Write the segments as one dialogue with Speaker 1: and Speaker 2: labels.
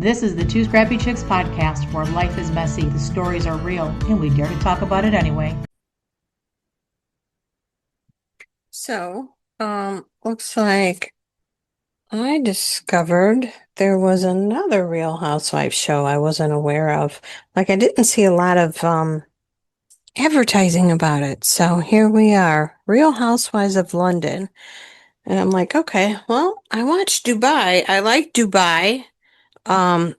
Speaker 1: This is the Two Scrappy Chicks podcast where life is messy, the stories are real, and we dare to talk about it anyway.
Speaker 2: Looks like I discovered there was another Real Housewives show I wasn't aware of. Like I didn't see a lot of advertising about it. So here we are, Real Housewives of London. And I'm like, okay, well, I watched Dubai. I like Dubai. Um,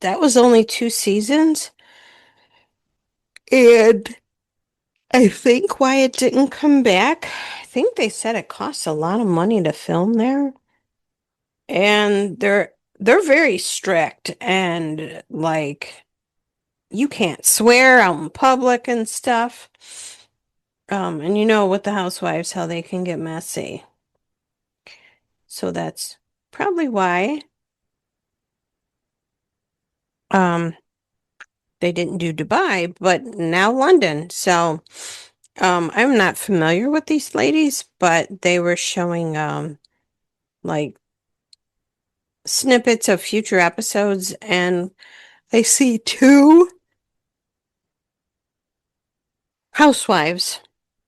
Speaker 2: that was only 2 seasons. And I think why it didn't come back, I think they said it costs a lot of money to film there. And they're very strict and like you can't swear out in public and stuff. And you know with the housewives how they can get messy. So that's probably why um they didn't do Dubai, but now London. I'm not familiar with these ladies, but they were showing like snippets of future episodes and I see two housewives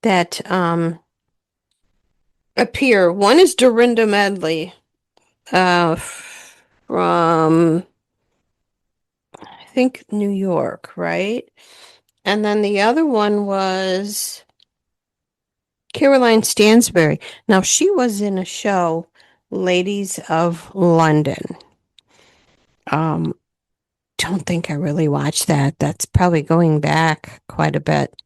Speaker 2: that appear. One is Dorinda Medley, from I think New York, right? And then the other one was Caroline Stansberry. Now she was in a show, Ladies of London. Um, don't think I really watched that. That's probably going back quite a bit.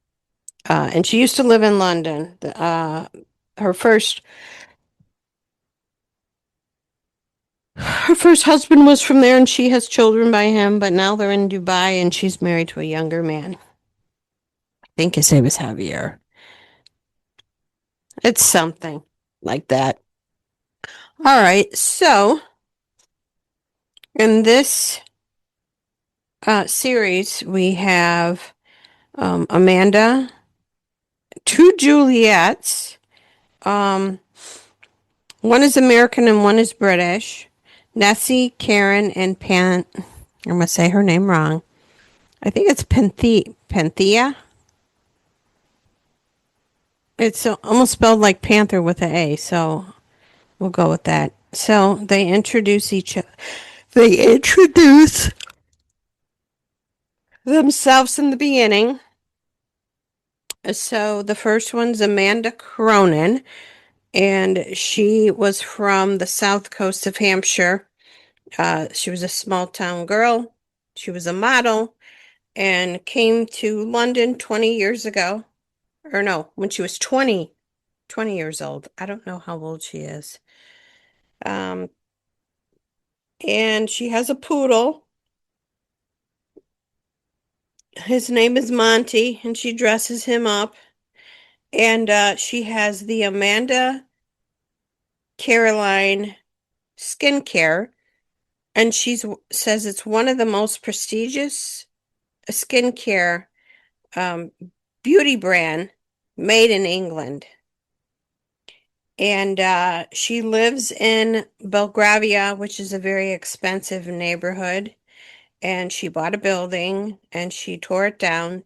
Speaker 2: And she used to live in London. Her first Her first husband was from there and she has children by him, but now they're in Dubai and she's married to a younger man. I think his name is Javier. It's something like that. All right, so in this series, we have Amanda, two Juliets. Um, one is American and one is British. Nessie, Karen, and Pan. I'm going to say her name wrong. I think it's Panthea. It's almost spelled like panther with an A, so we'll go with that. So they introduce each other. They introduce themselves in the beginning. So the first one's Amanda Cronin, and she was from the south coast of Hampshire. She was a small town girl. She was a model and came to London 20 years ago. Or no, when she was 20 years old. I don't know how old she is. Um, and she has a poodle. His name is Monty, and she dresses him up. And she has the Amanda Caroline skincare, and she says it's one of the most prestigious skincare um, beauty brand made in England. And she lives in Belgravia, which is a very expensive neighborhood. And she bought a building and she tore it down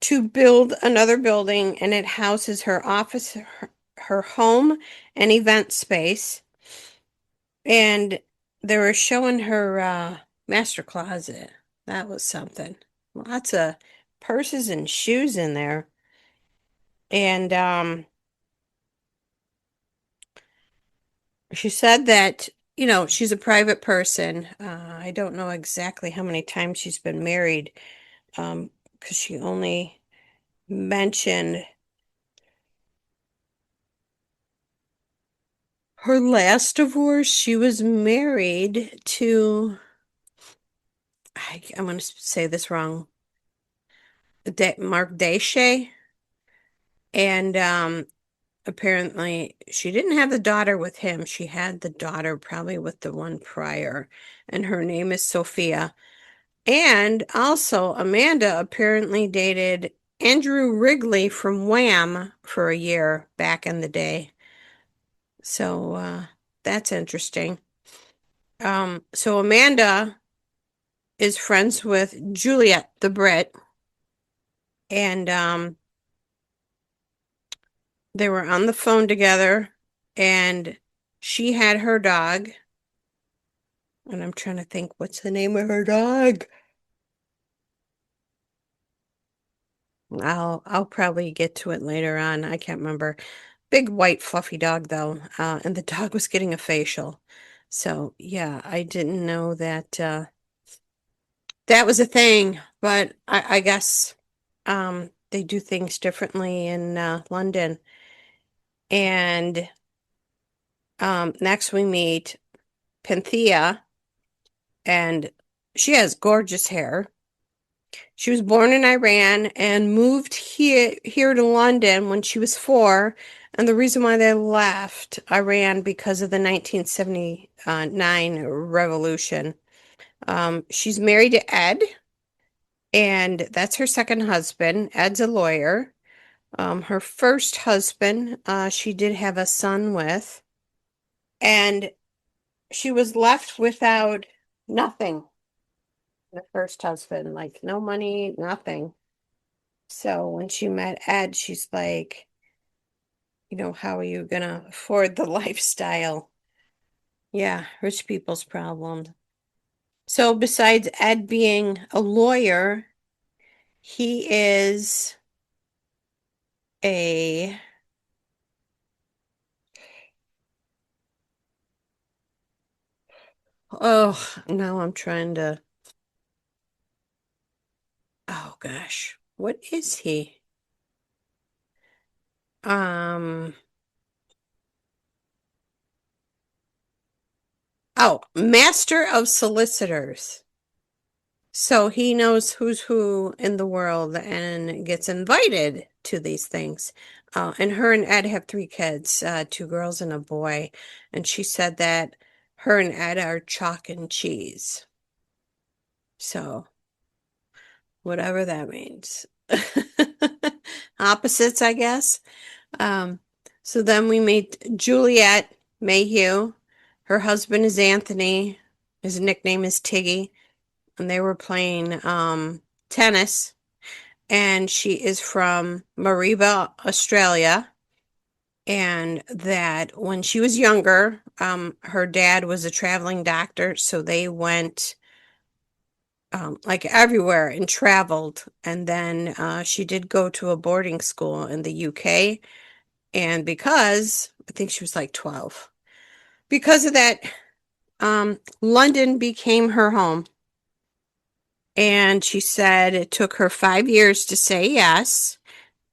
Speaker 2: to build another building, and it houses her office, her home, and event space. And they were showing her master closet. That was something. Lots of purses and shoes in there. And she said that, she's a private person. I don't know exactly how many times she's been married, because she only mentioned her last divorce. She was married to, I'm going to say this wrong, Mark Deshay. And apparently she didn't have the daughter with him. She had the daughter probably with the one prior, and her name is Sophia. And also, Amanda apparently dated Andrew Wrigley from Wham for a year back in the day. So that's interesting. So Amanda is friends with Juliet the Brit, and they were on the phone together, and she had her dog, and I'm trying to think what's the name of her dog. I'll probably get to it later on. I can't remember. Big white fluffy dog though, and the dog was getting a facial. So yeah, I didn't know that that was a thing, but I guess they do things differently in London. And next we meet Panthea, and she has gorgeous hair. She was born in Iran and moved here to London when she was 4. And the reason why they left Iran because of the 1979 revolution. She's married to Ed, and that's her second husband. Ed's a lawyer. Her first husband, she did have a son with, and she was left without nothing. The first husband, like no money, nothing. So when she met Ed, she's like, how are you gonna afford the lifestyle? Yeah, rich people's problem. So besides Ed being a lawyer, he is a now I'm trying to, oh gosh, what is he? Um, Master of Solicitors. So he knows who's who in the world and gets invited to these things. And her and Ed have 3 kids, 2 girls and a boy. And she said that her and Ed are chalk and cheese. So, whatever that means. Opposites, I guess. Um, so then we meet Juliet Mayhew. Her husband is Anthony. His nickname is Tiggy. And they were playing tennis. And she is from Mariba, Australia. And that when she was younger, her dad was a traveling doctor, so they went like everywhere and traveled. And then she did go to a boarding school in the UK. And because I think she was like 12, because of that, London became her home. And she said it took her 5 years to say yes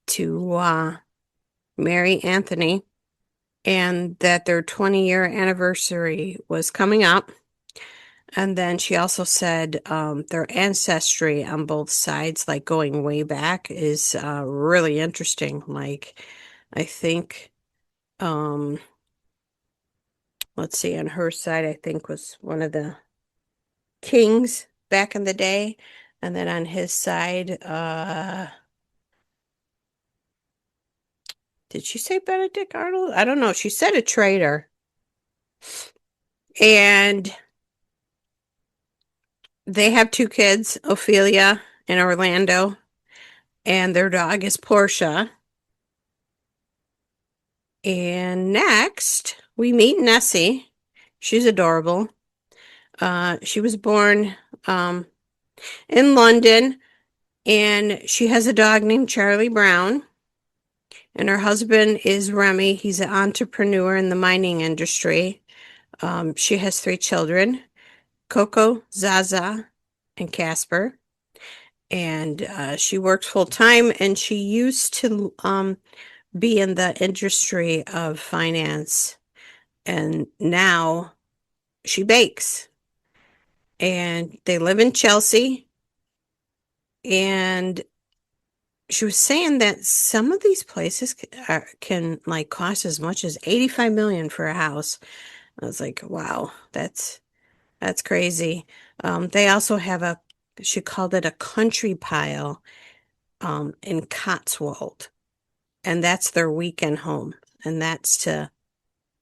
Speaker 2: to marry Anthony, and that their 20-year anniversary was coming up. And then she also said their ancestry on both sides, like going way back, is really interesting. Like, I think, let's see, on her side, I think was one of the kings back in the day. And then on his side, did she say Benedict Arnold? I don't know. She said a traitor. And they have 2 kids, Ophelia and Orlando, and their dog is Portia. And next, we meet Nessie. She's adorable. She was born in London, and she has a dog named Charlie Brown. And her husband is Remy. He's an entrepreneur in the mining industry. She has 3 children, Coco, Zaza, and Casper. And she works full time, and she used to be in the industry of finance. And now she bakes. And they live in Chelsea. And she was saying that some of these places can like cost as much as 85 million for a house. I was like, wow, that's crazy. They also have she called it a country pile in Cotswold, and that's their weekend home, and that's to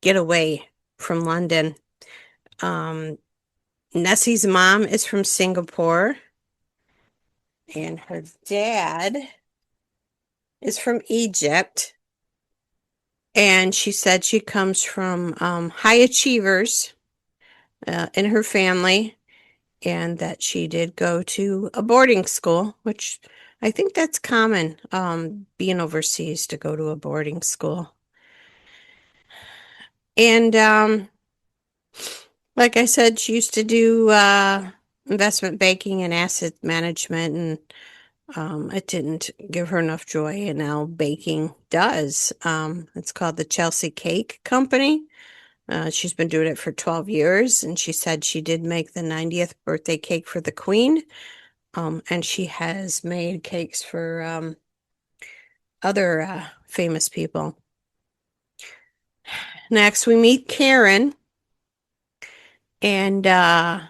Speaker 2: get away from London. Um, Nessie's mom is from Singapore, and her dad is from Egypt. And she said she comes from high achievers in her family, and that she did go to a boarding school, which I think that's common, being overseas to go to a boarding school. And like I said, she used to do investment banking and asset management, and it didn't give her enough joy, and now baking does. It's called the Chelsea Cake Company. She's been doing it for 12 years, and she said she did make the 90th birthday cake for the Queen. And she has made cakes for other famous people. Next, we meet Karen, and Karen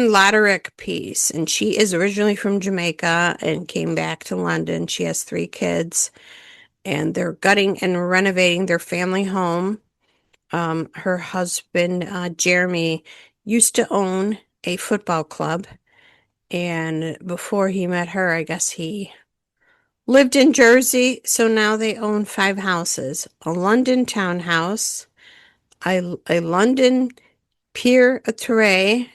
Speaker 2: Loderick Peace, and she is originally from Jamaica and came back to London. She has 3 kids, and they're gutting and renovating their family home. Her husband, Jeremy, used to own a football club, and before he met her, I guess he lived in Jersey, so now they own 5 houses: a London townhouse, a London Pier a Terre,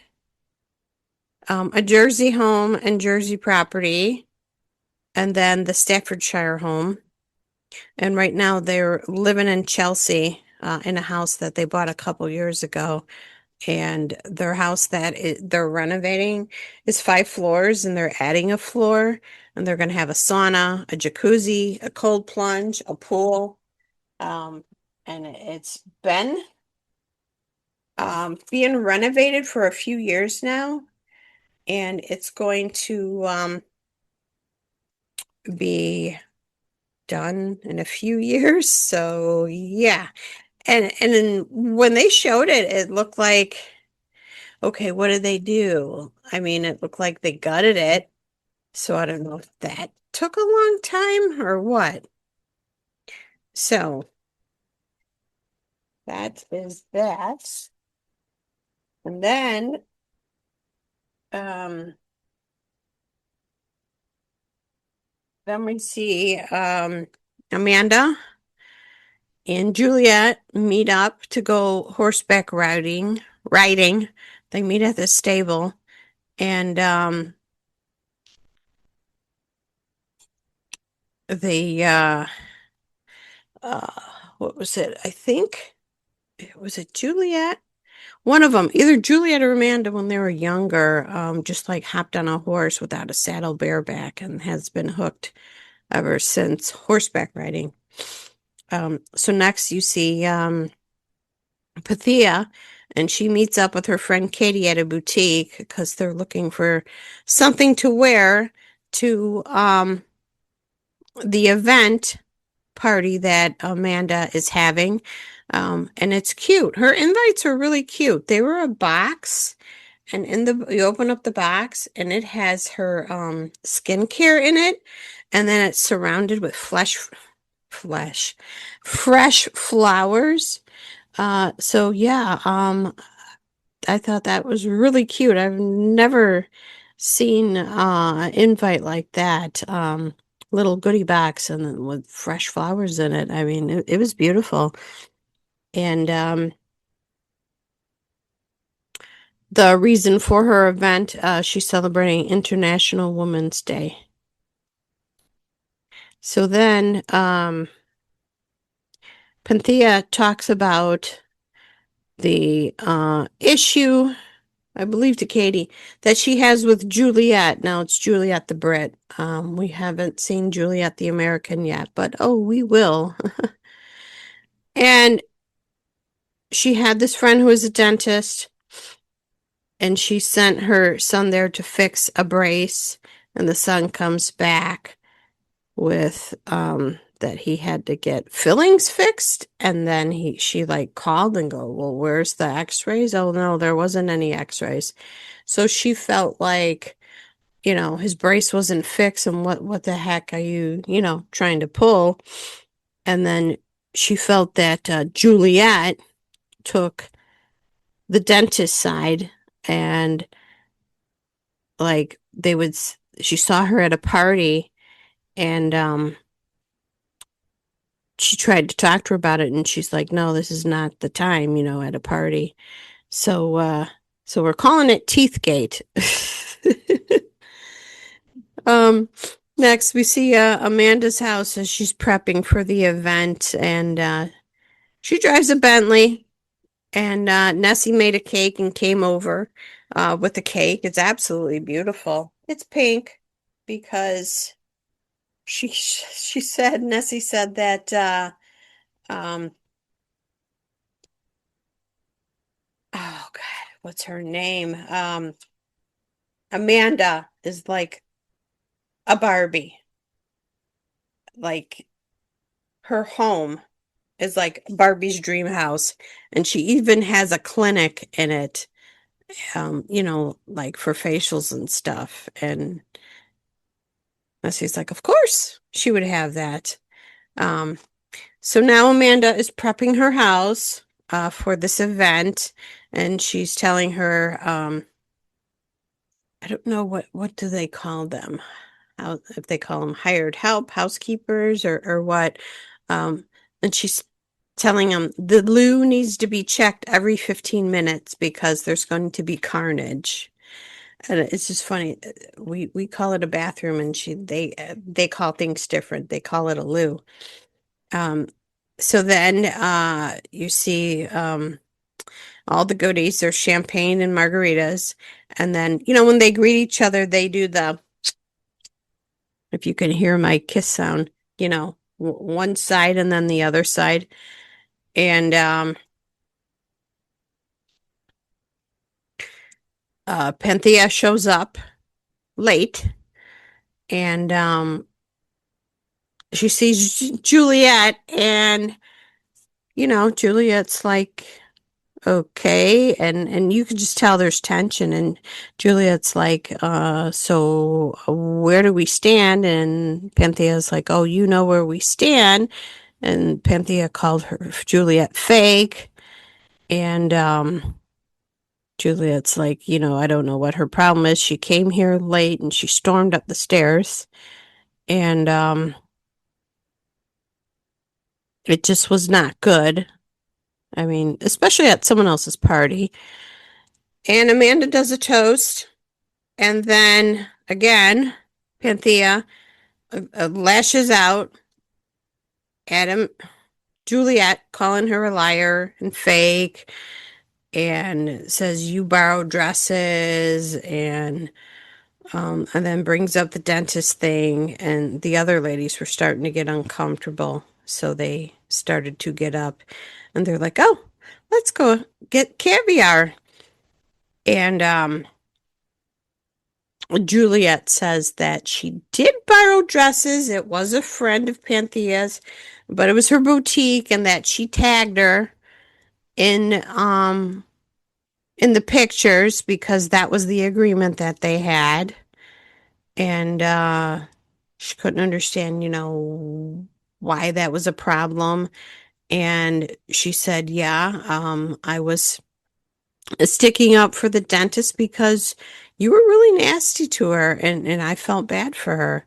Speaker 2: a Jersey home and Jersey property, and then the Staffordshire home. And right now they're living in Chelsea in a house that they bought a couple years ago. And their house they're renovating is 5 floors, and they're adding a floor, and they're going to have a sauna, a jacuzzi, a cold plunge, a pool. And it's been being renovated for a few years now, and it's going to be done in a few years. So yeah. And then when they showed it, it looked like, okay, what did they do? I mean, it looked like they gutted it. So I don't know if that took a long time or what. So that is that. And um then we see Amanda and Juliet meet up to go horseback riding. They meet at the stable, and they uh what was it? I think it was Juliet. One of them, either Juliet or Amanda, when they were younger, just like hopped on a horse without a saddle bareback, and has been hooked ever since horseback riding. So next you see Pathia, and she meets up with her friend Katie at a boutique because they're looking for something to wear to the event party that Amanda is having. And it's cute. Her invites are really cute. They were a box, and you open up the box, and it has her skincare in it, and then it's surrounded with fresh flowers. So yeah, I thought that was really cute. I've never seen an invite like that. Little goodie box and then with fresh flowers in it. I mean, it was beautiful. And the reason for her event, she's celebrating International Women's Day. So then Panthea talks about the issue, I believe, to Katie, that she has with Juliet. Now it's Juliet the Brit. We haven't seen Juliet the American yet, but oh, we will. And she had this friend who was a dentist, and she sent her son there to fix a brace, and the son comes back with that he had to get fillings fixed, and then she like called and go, well, where's the x-rays? Oh no, there wasn't any x-rays. So she felt like, his brace wasn't fixed, and what the heck are you, trying to pull? And then she felt that Juliet took the dentist side, and like she saw her at a party, and she tried to talk to her about it, and she's like, no, this is not the time, at a party. So we're calling it Teethgate. um Next we see Amanda's house as she's prepping for the event, and she drives a Bentley. And Nessie made a cake and came over with the cake. It's absolutely beautiful. It's pink because she said, Nessie said that um oh God, what's her name? Amanda is like a Barbie. Like, her home is like Barbie's dream house, and she even has a clinic in it, like for facials and stuff. And Nessie's like, of course she would have that. Um, so now Amanda is prepping her house for this event, and she's telling her, I don't know what do they call them? How, if they call them hired help, housekeepers, or what. Um, and she's telling them the loo needs to be checked every 15 minutes because there's going to be carnage. And it's just funny. We call it a bathroom, and they call things different. They call it a loo. Um, so then you see all the goodies. There's champagne and margaritas. And then, when they greet each other, they do if you can hear my kiss sound, one side and then the other side. And Penthea shows up late, and she sees Juliet, and Juliet's like, okay, and you can just tell there's tension, and Juliet's like, so where do we stand? And Panthea's like, oh, you know where we stand. And Panthea called her Juliet fake, and Juliet's like, I don't know what her problem is. She came here late and she stormed up the stairs, and it just was not good. I mean, especially at someone else's party. And Amanda does a toast. And then again, Panthea lashes out at him, Juliet, calling her a liar and fake, and says, you borrowed dresses, and then brings up the dentist thing. And the other ladies were starting to get uncomfortable. So they started to get up, and they're like, oh, let's go get caviar. And Juliet says that she did borrow dresses. It was a friend of Panthea's, but it was her boutique, and that she tagged her in the pictures because that was the agreement that they had. And she couldn't understand, why that was a problem. And she said, yeah, I was sticking up for the dentist because you were really nasty to her, and I felt bad for her.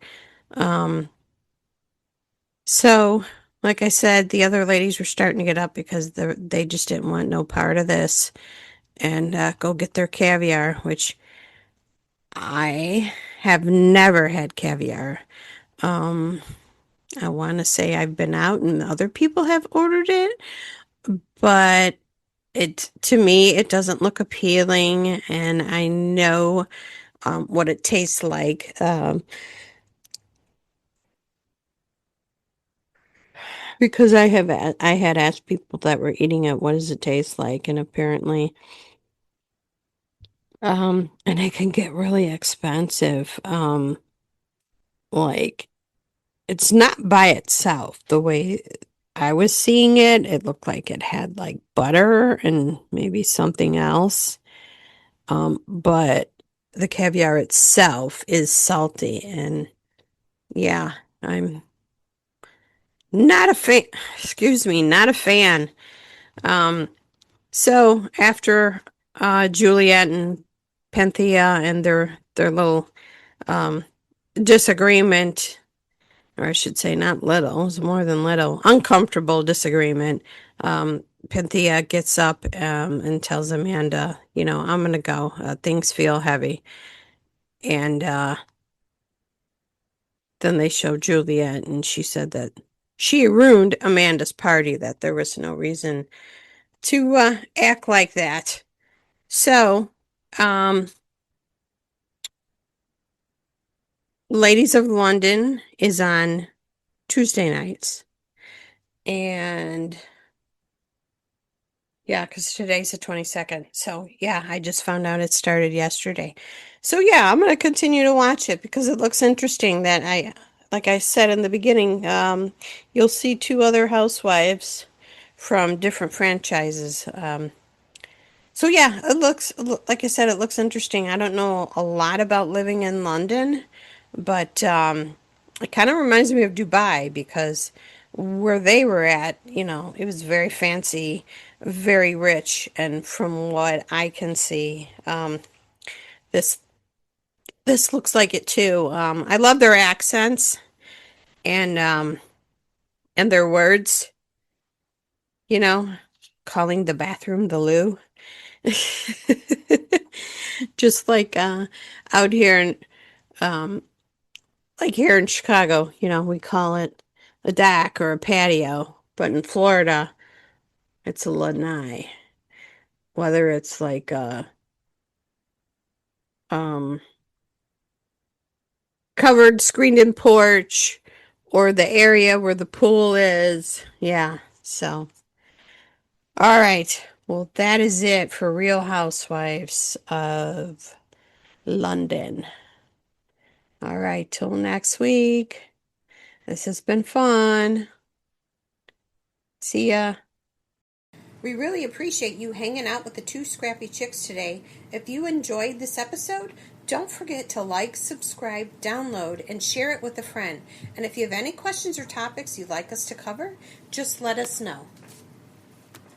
Speaker 2: Um, so, like I said, the other ladies were starting to get up because they just didn't want no part of this, and go get their caviar, which I have never had caviar. Um, I want to say I've been out and other people have ordered it, but to me, it doesn't look appealing, and I know what it tastes like. Because I had asked people that were eating it, what does it taste like? And apparently, and it can get really expensive. Like, it's not by itself. The way I was seeing it, it looked like it had like butter and maybe something else. But the caviar itself is salty, and yeah, I'm not a fan. Excuse me, not a fan. Um, So after Juliet and Penthea and their little um, disagreement, or I should say not little, it was more than little, uncomfortable disagreement, Penthea gets up and tells Amanda, I'm going to go. Things feel heavy. And then they show Juliet, and she said that she ruined Amanda's party, that there was no reason to act like that. So, um, Ladies of London is on Tuesday nights. And yeah, because today's the 22nd. So yeah, I just found out it started yesterday. So yeah, I'm going to continue to watch it because it looks interesting like I said in the beginning, you'll see two other housewives from different franchises. So yeah, like I said, it looks interesting. I don't know a lot about living in London, but it kind of reminds me of Dubai because where they were at, it was very fancy, very rich, and from what I can see, this this looks like it too. I love their accents and their words, you know, calling the bathroom the loo. Just like out here in um like here in Chicago, we call it a deck or a patio, but in Florida it's a lanai. Whether it's like a um covered screened in porch or the area where the pool is. Yeah. So, all right. Well, that is it for Real Housewives of London. All right, till next week. This has been fun. See ya. We really appreciate you hanging out with the two scrappy chicks today. If you enjoyed this episode, don't forget to like, subscribe, download, and share it with a friend. And if you have any questions or topics you'd like us to cover, just let us know.